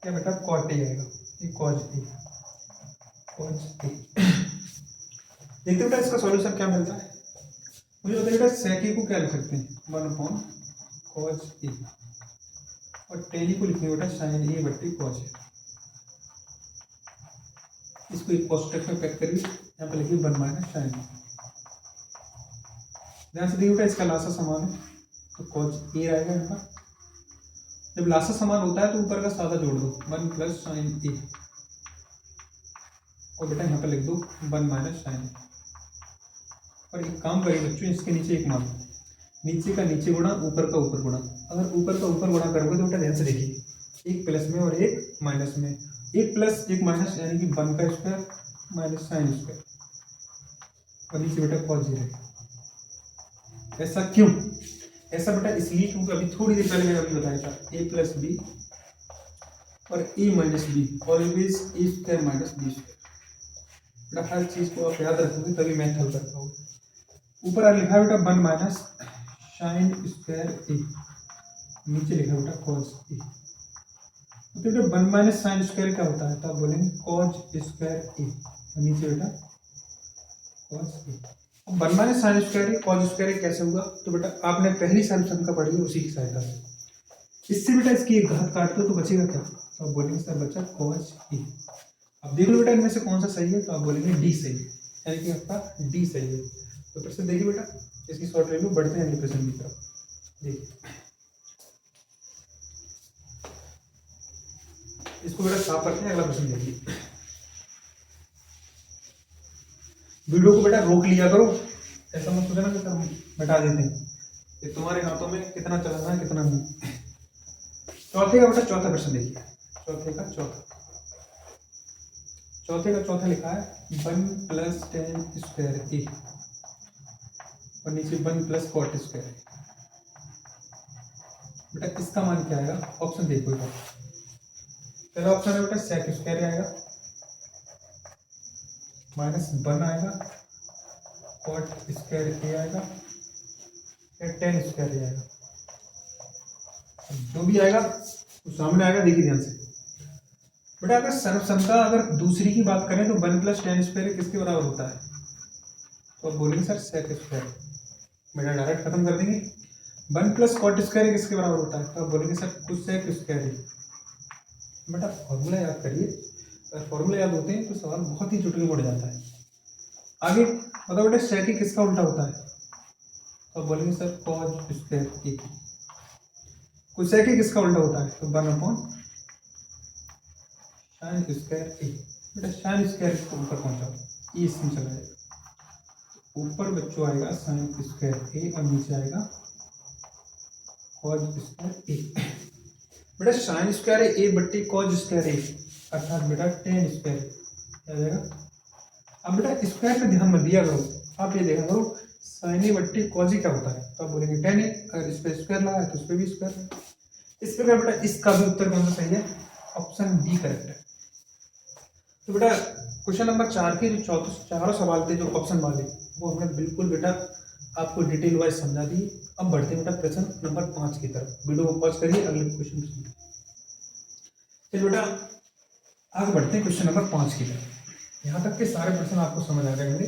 क्या बेटा cot a आएगा, ये cos a। देखते बेटा इसका सॉल्यूशन क्या मिलता है। मुझे बताइए बेटा sec a को क्या लिख सकते हैं 1/cos a, और टेन को लिखेंगे बेटा sin a Batti cos a। इसको एक कोष्टक में पैक करिए, यहाँ पे लिखिए 1 माइनस sin a। ध्यान से देखिए बेटा इसका लासा समान है तो cos a आएगा यहाँ पर। जब लासा समान होता है तो ऊपर का सादा जोड़ दो 1 प्लस sin a, और बेटा यहाँ पर लिख दो 1 माइनस sin a। और एक काम करिए बच्चों, इसके नीचे एक मान, नीचे का नीचे गुणा ऊपर का ऊपर गुणा। अगर ऊपर का ऊपर गुणा करोगे तो बेटा ध्यान से देखिए, एक प्लस में और एक माइनस में, एक प्लस एक माइनस यानी कि 1 का स्क्वायर माइनस साइन स्क्वायर, और नीचे बेटा cos 0। ऐसा क्यों? ऐसा बेटा इसलिए क्योंकि अभी थोड़ी देर पहले मैंने अभी बताया था a प्लस बी और a minus B always a square minus B square. बेटा हर चीज को आप याद रखोगे तभी मैथ हल कर पाओगे। ऊपर लिखा है बेटा 1 माइनस साइन स्क्वायर a, नीचे लिखा बेटा cos a। तो बेटा 1 माइनस साइन स्क्वायर क्या होता है, तो आप बोलेंगे cos स्क्वायर a, और नीचे बेटा cos a। अब 1 minus sine square a cos square a कैसे होगा, तो बेटा आपने पहली समीकरण का पढ़ी उसी की सहायता से। इससे बेटा इसकी एक घात काट दो तो बचेगा क्या, तो आप बोलेंगे सर बचा cos a। अब देख लो बेटा इनमें से कौन सा सही है, तो आप बोलेंगे डी सही है, यानी कि आपका डी सही है। तो फिर से देखिए बेटा, इसकी शॉर्ट वैल्यू बढ़ते हैं अगले प्रश्न की तरफ। देखिए इसको बेटा साफ करते हैं, अगला प्रश्न देखिए। वीडियो को बेटा रोक लिया करो, ऐसा मत सोचना कि सर बता देते हैं, ये तुम्हारे हाथों में कितना चलाना है कितना नहीं। चौथे का बेटा चौथा प्रश्न देखिए, चौथे का चौथा लिखा है 1 + tan² a और नीचे 1 + cot²। बेटा इसका मान क्या आएगा, ऑप्शन देखो इधर। पहला ऑप्शन है बेटा sec² आएगा, -1 आएगा, cot² आएगा या tan² आएगा। जो भी आएगा वो सामने आएगा, देखिए ध्यान से बेटा। अगर सर्वसमता अगर दूसरी की बात करें तो 1 + tan² किसके बराबर होता है, तो आप बोलेंगे सर sec²। बेटा डायरेक्ट खत्म कर देंगे। 1 + cot² किसके बराबर होता है, तो आप बोलेंगे सर cosec²। बेटा फॉर्मूला याद करिए, अगर फॉर्मूला याद होते हैं तो सवाल बहुत ही चुटकी बढ़ जाता है। आगे बताओ बेटा sec किसका उल्टा होता है, तो आप बोलेंगे सर cos²a। cosec किसका उल्टा होता है, तो 1/sin²a। बेटा sin² को ऊपर पहुंचाओ, ये इसमें चला जाएगा, ऊपर बच्चों आएगा sin² और नीचे आएगा cos²a। बेटा sin²a बट्टी cos²a अर्थात बेटा tan² आ जाएगा। अब बेटा स्क्वायर पे ध्यान मत दिया करो, आप ये देखा करो sin a Batti cos a क्या होता है, तो आप बोलेंगे tan a। अगर इस पे स्क्वायर लगा है तो उस पे भी स्क्वायर। इस प्रकार बेटा इसका भी उत्तर कौन सा सही है, ऑप्शन बी करेक्ट है। तो बेटा क्वेश्चन नंबर 4 के जो चारों सवाल थे जो ऑप्शन वाले, वो हमने बिल्कुल बेटा आपको डिटेल वाइज समझा दी। अब बढ़ते बेटा प्रश्न नंबर 5 की तरफ। वीडियो को पॉज करिए, अगले क्वेश्चन सुनिए। चलिए बेटा आगे बढ़ते हैं क्वेश्चन नंबर 5 की तरफ। यहाँ तक के सारे प्रश्न आपको समझ आ गए होंगे।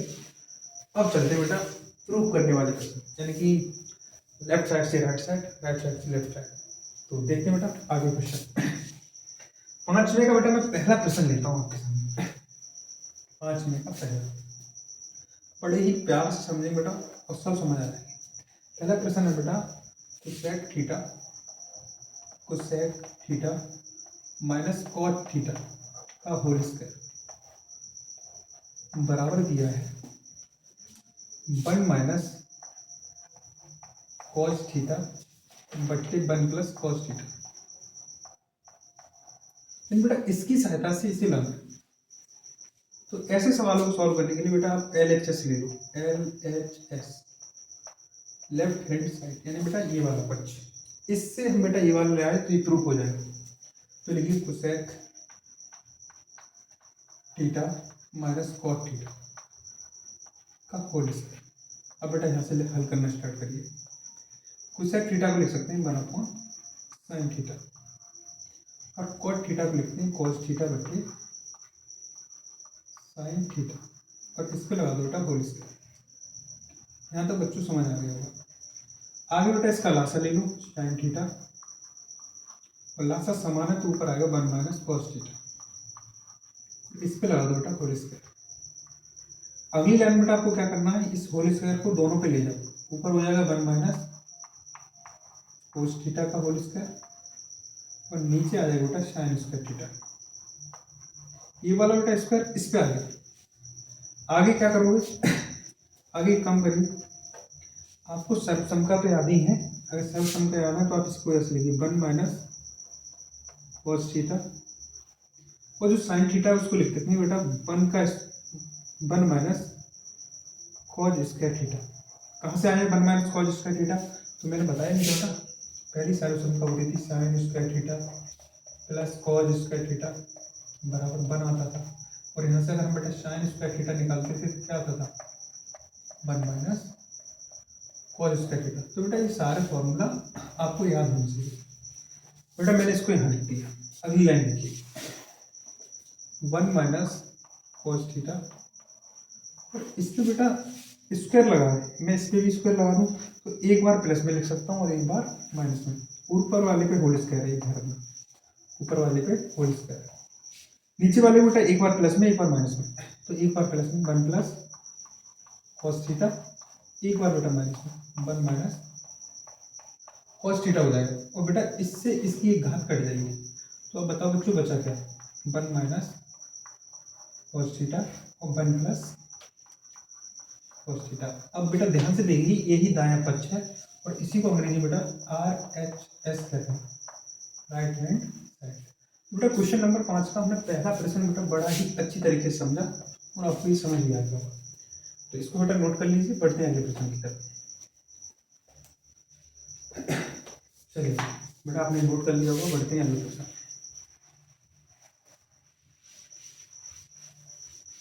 अब चलते हैं बेटा प्रूव करने वाले प्रश्न, यानी कि लेफ्ट साइड से राइट साइड, राइट साइड से लेफ्ट साइड। तो देखते हैं बेटा आगे क्वेश्चन 5वें का। बेटा मैं पहला प्रश्न लेता हूँ आपके सामने। 5वें का पहला, बड़े ही प्यार से समझें बेटा और सब समझ आ जाएंगे। पहला प्रश्न है बेटा cosec theta minus cot theta का होल स्क्वायर बराबर दिया है 1 - cos थीटा बट्टे 1 + cos थीटा। बेटा इसकी सहायता से इसे लाना, तो ऐसे सवालों को सॉल्व करने के लिए बेटा आप LHS ले लो, LHS लेफ्ट हैंड साइड, यानी बेटा ये वाला पक्ष। इससे हम बेटा ये वाला ले आए तो ये प्रूफ हो जाएगा। तो लिखिए cosec theta minus cot theta का होल स्क्वायर। अब बेटा यहाँ से हल करना स्टार्ट करिए। cosec थीटा को लिख सकते हैं 1/sin थीटा और cot थीटा को लिखते हैं cos थीटा बटे sin थीटा और इस पे लगा दो बेटा होल स्क्वायर। यहाँ तक बच्चों समझ आ गया होगा। आगे बेटा इसका लासा ले लो sin थीटा और लासा समान है तो ऊपर आएगा 1 - cos थीटा, इस पे लगा दो बेटा होल स्क्वायर। अगली लाइन बेटा आपको क्या करना है, इस होल स्क्वायर को दोनों पे ले जाओ, ऊपर हो जाएगा 1 - cos थीटा का होल स्क्वायर और नीचे आ जाएगा बेटा sin² थीटा। ये वाला बेटा स्क्वायर इस पे आ गया। आगे क्या करोगे आगे कम करिए। आपको सर्वसम तो याद ही है, अगर सर्वसम का याद है तो आप इसको ऐसे लिखिए 1 - cos थीटा और जो sin थीटा है उसको लिख देते हैं बेटा 1 - cos² थीटा। कहाँ से आया 1 - cos² थीटा, तो मैंने बताया नहीं बेटा, पहली सर्वसम का होती थी sin² theta plus cos² theta बराबर 1 आता था, और यहाँ से अगर हम बेटा sin² थीटा निकालते थे तो क्या आता था 1 - cos² थीटा। तो बेटा ये सारे फॉर्मूला आपको याद होना चाहिए। बेटा मैंने इसको यहाँ लिख दिया। अगली लाइन लिखिए 1 - cos थीटा और इस पे बेटा स्क्वायर लगा है, मैं इस पे भी स्क्वायर लगा दूं तो एक बार प्लस में लिख सकता हूँ और एक बार माइनस में। ऊपर वाले पे होल स्क्वायर है, ध्यान रखना, ऊपर वाले पे होल स्क्वायर है, नीचे वाले बेटा एक बार प्लस में एक बार माइनस में। तो एक बार प्लस में 1 + cos थीटा एक बार बेटा माइनस में 1 माइनस कॉस थीटा हो जाएगा, और बेटा इससे इसकी एक घात कट जाएगी। तो अब बताओ बच्चों बचा क्या, 1 माइनस कॉस थीटा और 1 प्लस कॉस थीटा। अब बेटा ध्यान से देखेंगे, यही दायां पक्ष है और इसी को अंग्रेजी बेटा RHS कहते हैं, राइट हैंड साइड। बेटा क्वेश्चन नंबर 5 का हमने पहला प्रश्न बेटा बड़ा ही अच्छी तरीके से समझा और आपको ये समझ भी आ गया, तो इसको बेटा नोट कर लीजिए, बढ़ते हैं अगले प्रश्न की तरफ। चलिए बेटा आपने नोट कर लिया होगा, बढ़ते हैं अगले प्रश्न।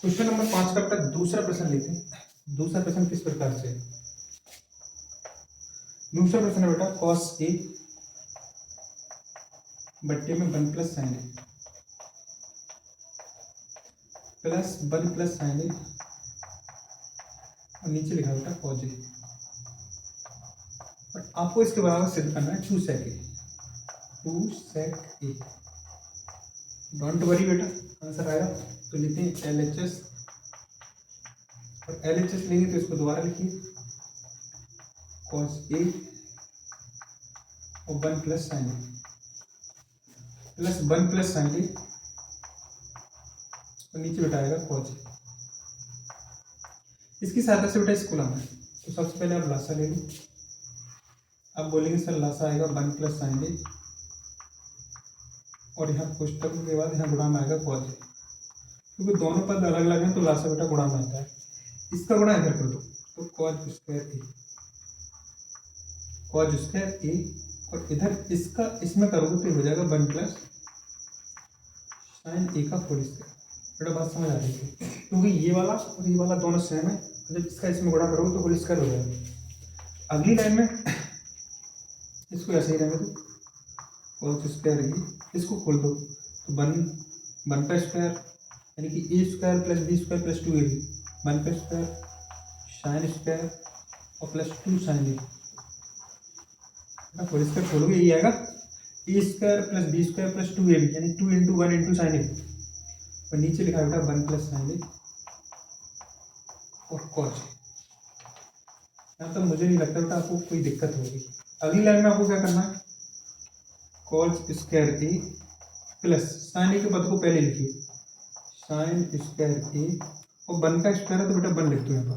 क्वेश्चन नंबर 5 का बेटा दूसरा प्रश्न लेते हैं। दूसरा प्रश्न किस प्रकार से, दूसरा प्रश्न है बेटा cos A बट्टे में 1 प्लस साइन ए प्लस 1 प्लस साइन ए और नीचे लिखा बेटा cos A, और आपको इसके बराबर सिद्ध करना है 2 sec A, 2 sec A। Don't worry बेटा आंसर आएगा, तो लिखते हैं LHS, और LHS लेंगे तो इसको दोबारा लिखिए cos A और 1 प्लस साइन ए प्लस 1 प्लस साइन ए और नीचे बेटा आएगा cos A। इसकी सहायता से बेटा इसको लाना है, तो सबसे पहले आप लासा ले लो। अब बोलेंगे सर लासा आएगा 1 प्लस साइन ए और यहाँ कोष्टक के बाद यहाँ गुणा में आएगा cos A, क्योंकि दोनों पद अलग अलग हैं तो लासा बेटा गुणा में आता है। इसका गुणा इधर कर दो तो cos स्क्वायर ए, cos स्क्वायर ए, और इधर इसका इसमें करोगे तो हो जाएगा 1 प्लस साइन ए का होल स्क्वायर। बेटा बात समझ आ रही है, क्योंकि ये वाला और ये वाला दोनों सेम है, जब इसका इसमें गुणा करोगे तो होल स्क्वायर हो जाएगा। अगली लाइन में इसको ऐसे ही रहने दो, cos स्क्वायर ए, इसको खोल दो तो 1 का स्क्वायर यानी कि A square plus B square plus 2ab, 1 का स्क्वायर साइन स्क्वायर और plus 2 sine A, whole square खोलोगे यही आएगा A square plus B square plus 2ab यानी 2 इंटू 1 इंटू साइन ए, और नीचे लिखा बेटा 1 प्लस साइन ए और cos। यहाँ तक मुझे नहीं लगता बेटा आपको कोई दिक्कत होगी। अगली लाइन में आपको क्या करना है, cos square A plus sign ए के पद को पहले लिखिए, साइन स्क्वायर ए और 1 का स्क्वायर है तो बेटा 1 लिख दो। यहाँ पर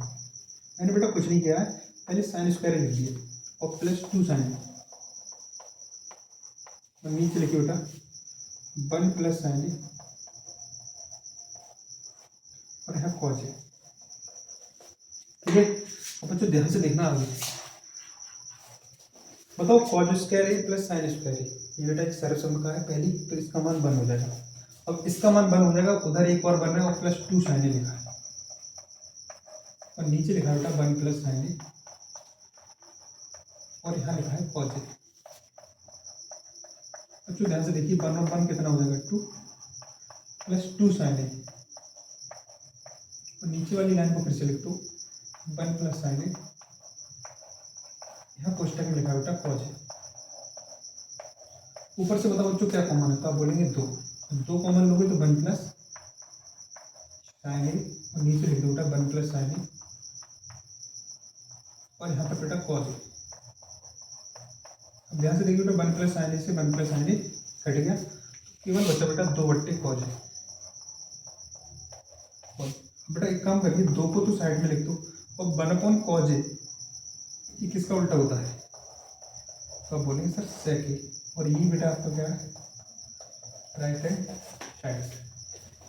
मैंने बेटा कुछ नहीं किया है, पहले साइन स्क्वायर लिख दिया और प्लस 2 साइन और नीचे लिखिए बेटा 1 प्लस साइन ए और यहाँ cos A। ठीक है, अब बच्चों ध्यान से देखना आगे। बताओ cos square A plus sign square A, ये बेटा एक सरल समीकरण है पहली, तो इसका मान 1 हो जाएगा। अब इसका मान 1 हो जाएगा, उधर एक और बन रहा है और प्लस 2 साइन ए लिखा है और नीचे लिखा है बेटा 1 प्लस साइन ए और यहाँ लिखा है cos A। बच्चों ध्यान से देखिए 1 और 1 कितना हो जाएगा 2 प्लस 2 साइन ए, और नीचे वाली लाइन को फिर से लिख दो 1 प्लस साइन ए, यहाँ कोष्टक में लिखा बेटा cos A। ऊपर से बताओ बच्चों क्या कॉमन है, तो आप बोलेंगे 2 कॉमन लोगे तो 1 प्लस साइन ए और नीचे लिख दो बेटा 1 प्लस साइन ए और यहाँ पर बेटा cos A। अब ध्यान से देखिए बेटा 1 प्लस साइन ए से 1 प्लस साइन ए कट गया, केवल बचा बेटा 2 बट्टे cos A। बेटा एक काम करिए, 2 को तो साइड में लिख दो और 1 अपॉन cos A ये किसका उल्टा होता है, तो आप बोलेंगे सर sec A, और ये बेटा आपका क्या है राइट हैंड साइड,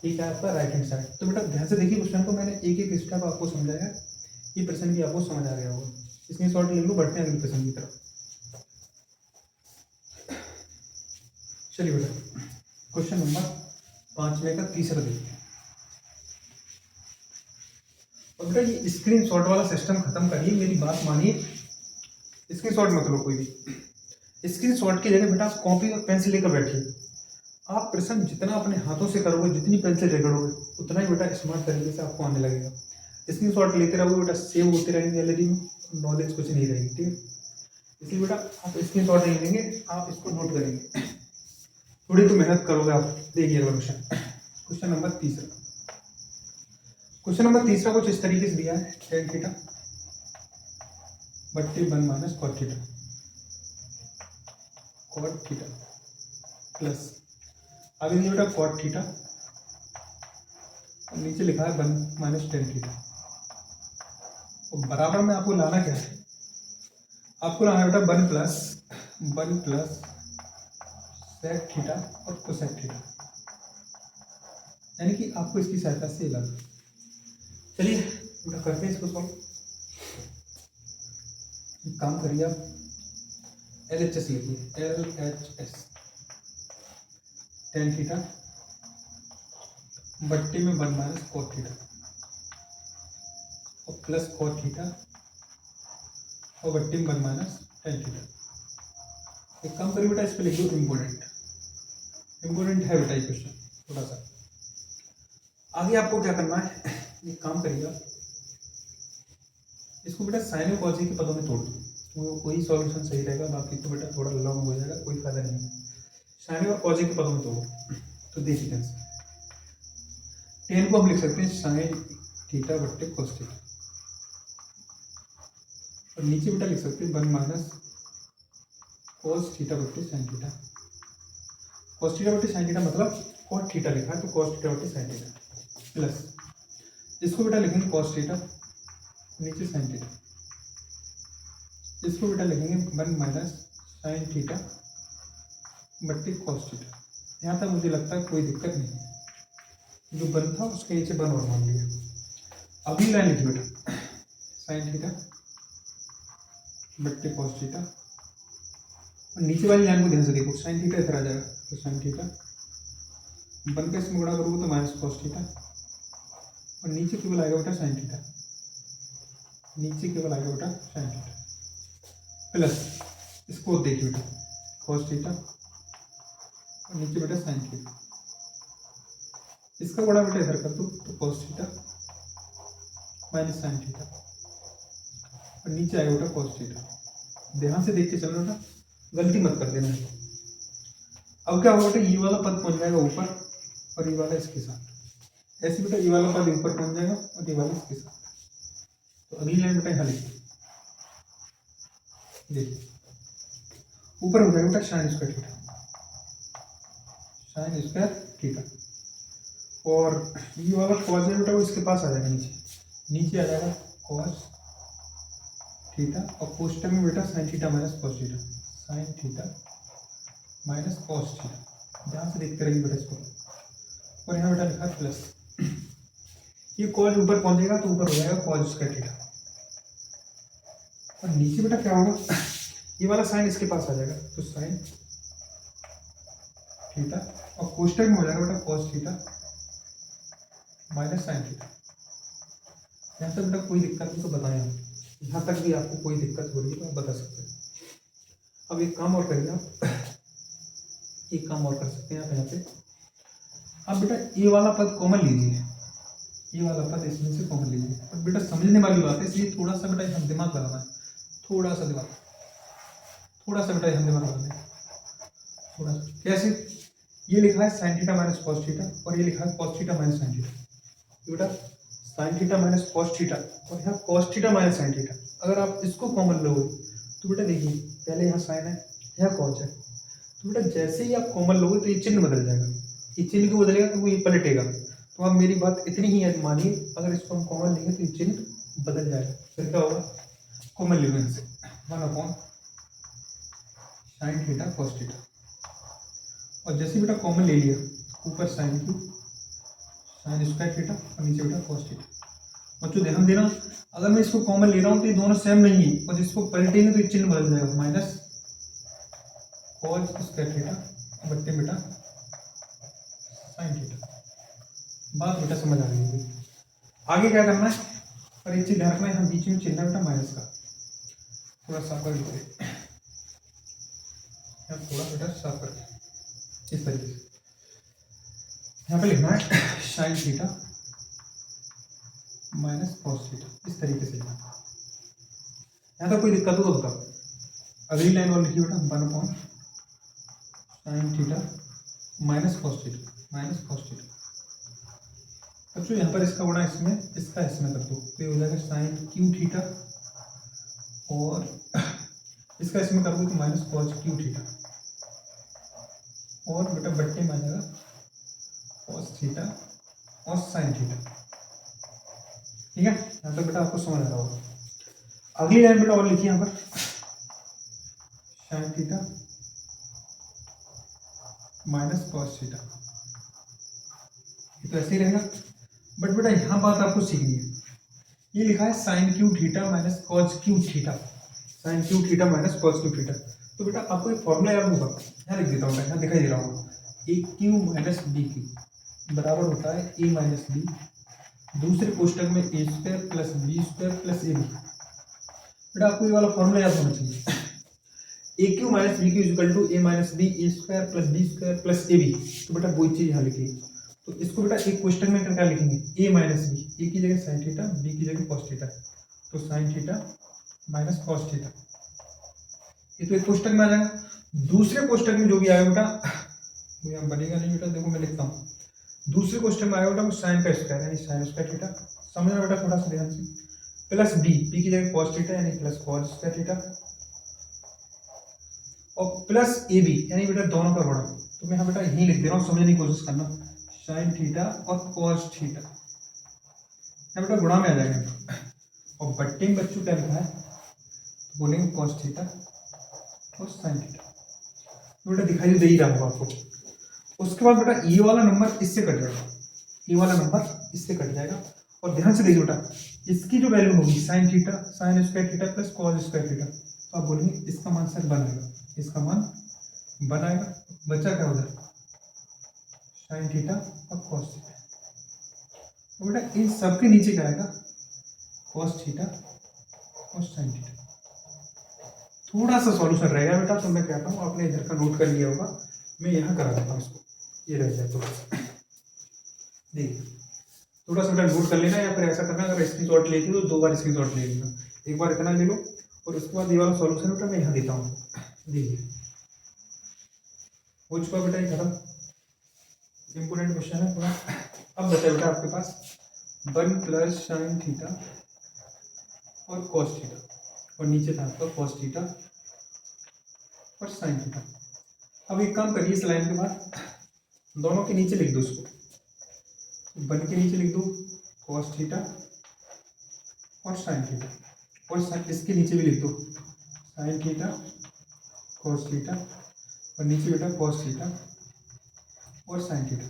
ये क्या है आपका राइट हैंड साइड। तो बेटा ध्यान से देखिए क्वेश्चन को, मैंने एक एक स्टेप आपको समझाया, ये प्रश्न भी आपको समझ आ गया होगा। इसमें शॉर्ट ले लो, बढ़ते हैं अगले प्रश्न की तरफ। चलिए बेटा क्वेश्चन नंबर 5 में का तीसरा देखते हैं। और बेटा ये स्क्रीनशॉट वाला सिस्टम खत्म करिए, मेरी बात मानिए, स्क्रीनशॉट मत लो कोई भी। स्क्रीनशॉट की जगह बेटा आप कॉपी और पेंसिल लेकर बैठिए। आप प्रश्न जितना अपने हाथों से करोगे, जितनी पेंसिल रगड़ोगे, उतना ही बेटा स्मार्ट तरीके से आपको आने लगेगा। स्क्रीनशॉट लेते रहोगे बेटा, सेव होते रहेंगे गैलरी में, नॉलेज कुछ नहीं रहेगी। ठीक है, इसलिए बेटा आप स्क्रीनशॉट नहीं लेंगे, आप इसको नोट करेंगे, थोड़ी तो मेहनत करोगे आप। देखिए क्वेश्चन नंबर तीसरा, क्वेश्चन नंबर तीसरा कुछ इस तरीके से दिया है, tan थीटा बट्टे 1 माइनस कॉट थीटा प्लस आगे नहीं बेटा कॉट थीटा और नीचे लिखा है 1 माइनस टेन थीटा। और बराबर में आपको लाना क्या है, आपको लाना है बेटा 1 प्लस सेक थीटा और कोसेक थीटा, यानी कि आपको इसकी सहायता से लाना। चलिए बेटा करते हैं इसको सॉल्व। काम करिए आप, LHS लिखिए, LHS टेन थीटा बट्टे में 1 माइनस कॉट थीटा और प्लस कॉट थीटा और बट्टे में 1 माइनस टेन थीटा। एक काम करिए बेटा, इस पर लिख दो इम्पोर्टेंट है बेटा ये क्वेश्चन थोड़ा सा। आगे आपको क्या करना है, एक काम करिए आप इसको बेटा साइन और कॉस के पदों में तोड़ दो, वो कोई सॉल्यूशन सही रहेगा, बाकी तो बेटा थोड़ा लॉन्ग हो जाएगा, कोई फायदा नहीं है। साइन और कॉस के पदों में तोड़ो तो देखिए कैसे। टेन को हम लिख सकते हैं साइन थीटा बट्टे कॉस थीटा और नीचे बेटा लिख सकते हैं 1 माइनस कॉस थीटा बट्टे साइन थीटा। कॉस थीटा बट्टे साइन थीटा मतलब कॉट थीटा लिखा है तो कॉस थीटा बट्टे साइन थीटा प्लस इसको बेटा लिखेंगे कॉस थीटा नीचे साइन थीटा, इसको बेटा लिखेंगे 1 माइनस साइन थीटा बट्टे कॉस थीटा। यहाँ तक मुझे लगता है कोई दिक्कत नहीं है, जो 1 था उसके नीचे 1 और मान लिया। अगली लाइन लिखिए बेटा साइन थीटा बट्टे कॉस थीटा और नीचे वाली लाइन को ध्यान से देखो, साइन थीटा इधर आ जाएगा तो साइन थीटा 1 का इसमें गुणा करोगे तो माइनस कॉस थीटा और नीचे केवल आएगा बेटा साइन थीटा, नीचे केवल आएगा बेटा साइन थीटा प्लस इसको देखिए बेटा कॉस थीटा और नीचे बेटा साइन थीटा, इसका गुणा बेटा इधर कर दो तो cos theta minus sine theta और नीचे आएगा बेटा कॉस थीटा। ध्यान से देख के चलना बेटा, गलती मत कर देना। अब क्या होगा बेटा, ये वाला पद पहुंच जाएगा ऊपर और ये वाला इसके साथ, ऐसे बेटा ये वाला पद ऊपर पहुंच जाएगा और ये वाला इसके साथ। तो अगली लाइन बेटा यहाँ लिखिए, देखिए ऊपर हो जाएगा बेटा साइन स्क्वायर थीटा और ये वाला कॉस है बेटा वो इसके पास आ जाएगा, नीचे आ जाएगा कॉस थीटा और कोष्टक में बेटा sine theta minus cos theta, sign theta minus cos theta. ध्यान से देखते रहिए बेटा इसको, और यहाँ बेटा लिखा प्लस, ये कॉस ऊपर पहुंचेगा तो ऊपर हो जाएगा कॉस स्क्वायर थीटा और नीचे बेटा क्या होगा, ये वाला साइन इसके पास आ जाएगा तो साइन थीटा और कोष्टक में हो जाएगा बेटा cos theta minus sine theta. यहाँ तक बेटा कोई दिक्कत नहीं तो बताएं आप, यहाँ तक भी आपको कोई दिक्कत हो रही है तो आप बता सकते हैं। अब एक काम और करिए आप, एक काम और कर सकते हैं आप यहाँ पे, अब बेटा ये वाला पद कॉमन लीजिए, ये वाला पद इसमें से कॉमन लीजिए। और बेटा समझने वाली बात है इसलिए थोड़ा सा बेटा हम दिमाग लगाना है, थोड़ा सा बेटा हम दिमाग लगाना है थोड़ा सा। कैसे, ये लिखा है sine theta minus cos theta और ये लिखा है cos theta minus sine theta, बेटा sine theta minus cos theta और यहाँ cos theta minus sine theta. अगर आप इसको कॉमन लोगे तो बेटा देखिए पहले यहाँ साइन है यहाँ कॉस है, तो बेटा जैसे ही आप कॉमन लोगे तो ये चिन्ह बदल जाएगा, ये चिन्ह क्यों बदलेगा क्योंकि ये पलटेगा। तो आप मेरी बात इतनी ही मानिए, अगर इसको हम कॉमन लेंगे तो ये चिन्ह बदल जाएगा, फिर क्या होगा कॉमन लेने से 1 साइन थीटा कॉस थीटा और जैसे बेटा कॉमन ले लिया ऊपर साइन की साइन स्क्वायर थीटा और नीचे बेटा कॉस थीटा। बच्चों ध्यान देना, अगर मैं इसको कॉमन ले रहा हूँ तो ये दोनों सेम नहीं है और जिसको पलटेंगे तो ये चिन्ह बदल जाएगा, माइनस कॉस स्क्वायर थीटा बट्टे बेटा साइन थीटा। बात बेटा समझ आ गई होगी। आगे क्या करना है, और एक चीज ध्यान रखना है, हम बीच में चिन्ह बेटा माइनस का थोड़ा साफ कर देते, थोड़ा बेटा साफ करके इस तरीके से यहाँ पे लिखना है sine theta minus cos theta, इस तरीके से लिखना। यहाँ तक कोई दिक्कत हो तो बताओ। अगली लाइन और लिखिए बेटा 1 sign theta minus cos theta. बच्चों यहाँ पर इसका गुणा इसमें, इसका इसमें कर दो तो ये हो जाएगा साइन क्यू थीटा और इसका इसमें करोगे तो माइनस कॉस क्यू थीटा, और बेटा बट्टे में आ जाएगा कॉस थीटा और साइन थीटा। ठीक है, यहाँ तक बेटा आपको समझ आ रहा होगा। अगली लाइन बेटा और लिखिए यहाँ पर sign theta minus cos theta, ये तो ऐसे ही रहेगा। बट बेटा यहाँ बात आपको सीखनी है, ये लिखा है sine Q theta minus cos Q theta, sine Q theta minus cos Q theta. तो बेटा आपको एक फॉर्मूला याद होगा, यहाँ लिख देता हूँ, यहाँ दिखाई दे रहा होगा, A cube minus B cube बराबर होता है ए माइनस बी, दूसरे कोष्टक में A square plus B square plus A B. बेटा आपको ये वाला फॉर्मूला याद होना चाहिए, A cube minus B cube equal to A minus B A square plus B square plus A B. तो बेटा वही चीज यहाँ लिखिए। तो इसको बेटा एक क्वेश्चन में क्या लिखेंगे, ए माइनस बी, ए की जगह साइन थीटा, बी की जगह कॉस थीटा, तो sign theta minus cos theta, ये तो एक क्वेश्चन में आ जाएगा। दूसरे क्वेश्चन में जो भी आएगा बेटा वो यहाँ बनेगा नहीं बेटा, देखो मैं लिखता हूँ, दूसरे क्वेश्चन में आएगा बेटा वो साइन का स्क्वायर यानी साइन स्क्वायर थीटा, समझना बेटा थोड़ा सा ध्यान से, प्लस बी, बी की जगह कॉस थीटा यानी प्लस कॉस स्क्वायर थीटा, और प्लस ए बी यानी बेटा दोनों का गुणा। तो मैं यहाँ बेटा यही लिख दे रहा हूँ, समझने की कोशिश करना, साइन थीटा और कॉस थीटा, यहाँ बेटा गुणा में आ जाएगा, और बट्टे में बच्चों क्या लिखा है, तो बोलेंगे कॉस थीटा और साइन थीटा। तो बेटा दिखाई दे ही रहा होगा आपको। उसके बाद बेटा ये वाला नंबर इससे कट जाएगा, ये वाला नंबर इससे कट जाएगा, और ध्यान से देखिए बेटा इसकी जो वैल्यू होगी sine theta, sign square theta plus cos square theta, तो आप बोलेंगे इसका मान सर बन आएगा, इसका मान बन आएगा, बचा क्या उधर साइन थीटा और कॉस थीटा। तो बेटा इन सबके नीचे क्या आएगा, कॉस थीटा और साइन थीटा। थोड़ा सा सॉल्यूशन रहेगा बेटा, तो मैं कहता हूँ आपने इधर का नोट कर लिया होगा, मैं यहाँ करा देता हूँ इसको, ये रह जाए थोड़ा सा, देखिए थोड़ा सा नोट कर लेना, या फिर ऐसा करना अगर स्क्रीनशॉट लेते हो तो 2 बार स्क्रीनशॉट ले लेना, एक बार इतना ले लो और उसके बाद ये वाला सॉल्यूशन बेटा मैं यहाँ देता हूँ। देखिए हो चुका बेटा ये खत्म, इंपोर्टेंट क्वेश्चन है थोड़ा। अब बचा बेटा आपके पास 1 प्लस साइन थीटा और कॉस थीटा, और नीचे था आपका कॉस थीटा और साइन थीटा। अब एक काम करिए, इस लाइन के बाद दोनों के नीचे लिख दो उसको, 1 के नीचे लिख दो कॉस थीटा और साइन थीटा, और इसके नीचे भी लिख दो साइन थीटा कॉस थीटा, और नीचे बेटा कॉस थीटा और साइन थीटा।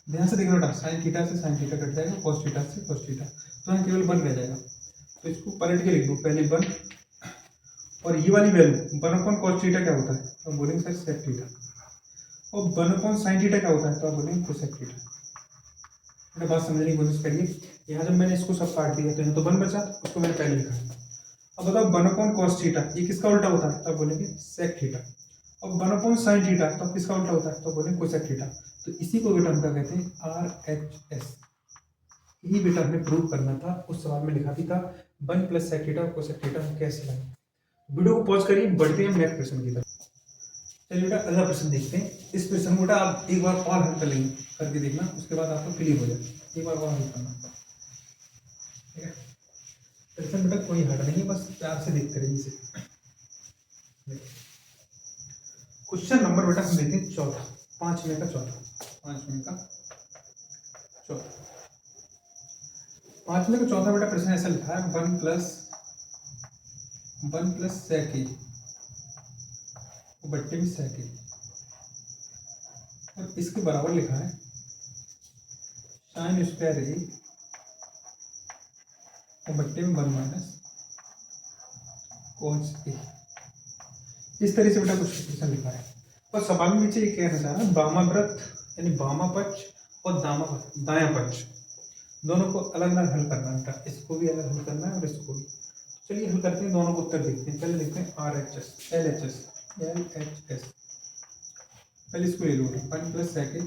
ध्यान से देखना बेटा, साइन थीटा से साइन थीटा कट जाएगा, कॉस थीटा से कॉस थीटा, तो यहाँ केवल 1 रह जाएगा। तो इसको पलट के लिख दो, पहले 1, और ये वाली वैल्यू 1 अपॉन कॉस थीटा क्या होता है, तो हम बोलेंगे सर सेक थीटा, और 1 अपॉन साइन थीटा क्या होता है, तो आप बोलेंगे कोसेक थीटा। मेरा बात समझने की कोशिश करिए, यहाँ जब मैंने इसको सब काट दिया तो यहाँ तो 1 बचा, उसको मैंने पहले लिखा। अब बताओ 1 अपॉन कॉस थीटा ये किसका उल्टा होता है, तो आप बोलेंगे सेक थीटा, और 1 अपॉन साइन थीटा तो किसका उल्टा होता है, तो बोलेंगे कोसेक थीटा। तो इसी को बेटा हम क्या कहते हैं, RHS। यही बेटा हमें प्रूव करना था, उस सवाल में लिखा भी था 1 प्लस सेक थीटा और कोसेक थीटा हम कैसे लाएं। वीडियो को पॉज करिए, बढ़ते हैं नेक्स्ट प्रश्न की तरफ। चलिए बेटा अगला प्रश्न देखते हैं। इस प्रश्न को बेटा आप एक बार और हल कर लेंगे, करके देखना, उसके बाद आपको क्लियर हो जाए, एक बार और हल करना, ठीक है। प्रश्न बेटा कोई हट नहीं है, बस प्यार से देखते रहिए इसे। क्वेश्चन नंबर बेटा हम देखते हैं 4, 5 में का चौथा, 5 में का चौथा, 5 में का चौथा बेटा प्रश्न ऐसा लिखा है 1 प्लस सेक ए बट्टे में सेक ए, और इसके बराबर लिखा है साइन स्क्वायर ए और बट्टे में 1 माइनस कॉस ए। इस तरह से बेटा कुछ क्वेश्चन लिखा है, और सवाल में नीचे ये कहना चाह रहा है वामाव्रत यानी वामा पक्ष और दायां पक्ष दोनों को अलग अलग हल करना है बेटा, इसको भी अलग हल करना है और इसको भी। चलिए हल करते हैं, दोनों को उत्तर देखते हैं। पहले देखते हैं LHS। पहले इसको ले लो 1 प्लस सेक ए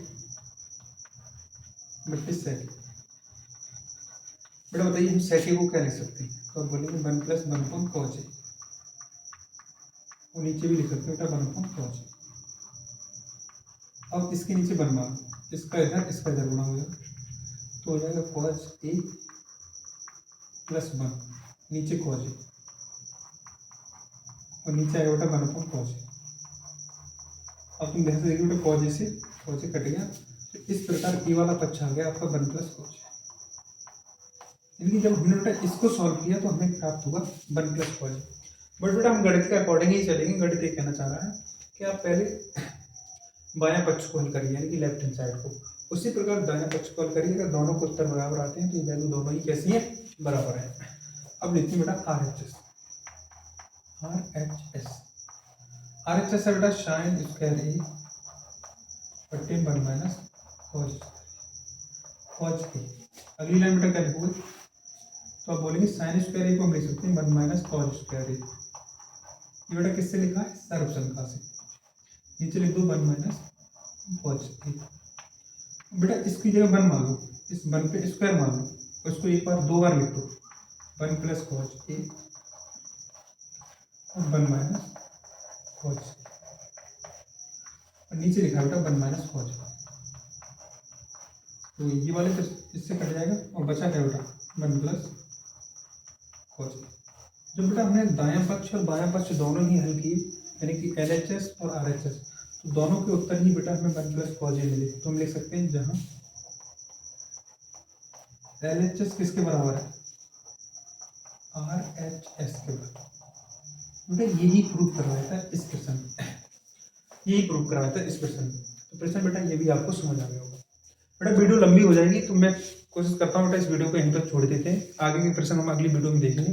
बट्टे सेक ए। बेटा बताइए हम सेक ए को क्या लिख सकते हैं, तो आप बोलेंगे 1 प्लस 1 अपॉन कॉस ए, वो नीचे भी लिख सकते हैं बेटा 1 अपॉन कॉस ए। अब इसके नीचे 1 मारो, इसका इधर गुणा हो जाएगा, तो हो जाएगा कॉस ए प्लस 1, नीचे कॉस ए, और नीचे आएगा बेटा 1/cos ए। अब तुम ध्यान से देखिए बेटा cos ए कट गया, तो इस प्रकार ए वाला पक्ष आ गया आपका 1 + cos ए। यानी जब हमने बेटा इसको सॉल्व किया तो हमें प्राप्त हुआ 1 + cos ए। बट बेटा हम गणित के अकॉर्डिंग ही चलेंगे। गणित ये कहना चाह रहा है कि आप पहले बायां पक्ष को हल करिए, यानी कि लेफ्ट हैंड साइड को, उसी प्रकार दायां पक्ष को हल करिए। अगर दोनों को उत्तर बराबर आते हैं तो ये वैल्यू दोनों ही कैसी है, बराबर है। अब लिखते हैं बेटा RHS है बेटा sin स्क्वायर ए बटे 1 - cos ए। अगली लाइन बेटा क्या लिखोगे, तो आप बोलेंगे sin स्क्वायर ए को हम लिख सकते हैं 1 - cos स्क्वायर ए। ये बेटा किससे लिखा है, सर्वसंख्या से। नीचे लिख दो 1 - cos ए। बेटा इसकी जगह 1 मान लो, इस 1 पे स्क्वायर मान लो, और इसको एक बार 2 बार लिख दो 1 + cos ए और 1 - cos ए। और नीचे लिखा बेटा 1 - cos ए। तो ये वाले तो इससे कट जाएगा और बचा क्या बेटा 1 + cos ए। जब बेटा हमने दायां पक्ष और बायां पक्ष दोनों ही हल किए, यानी कि LHS और RHS, तो दोनों के उत्तर ही बेटा हमें 1 + cos ए मिले। तो हम लिख सकते हैं जहां LHS किसके बराबर है, RHS के बराबर। बेटा यही प्रूव करवाया था इस प्रश्न में, यही प्रूव करवाया था इस प्रश्न में। तो प्रश्न बेटा ये भी आपको समझ आ गया होगा। बेटा वीडियो लंबी हो जाएगी तो मैं कोशिश करता हूँ बेटा इस वीडियो को यहीं तक छोड़ देते हैं, आगे के प्रश्न हम अगली वीडियो में देखेंगे।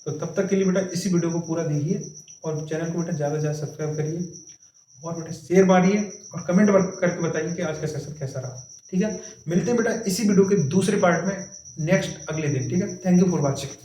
तो तब तक के लिए बेटा इसी वीडियो को पूरा देखिए और चैनल को बेटा ज़्यादा से ज़्यादा सब्सक्राइब करिए और बेटा शेयर मारिए और कमेंट करके बताइए कि आज का सेशन कैसा रहा। ठीक है, मिलते हैं बेटा इसी वीडियो के दूसरे पार्ट में नेक्स्ट अगले दिन। ठीक है, थैंक यू फॉर वॉचिंग।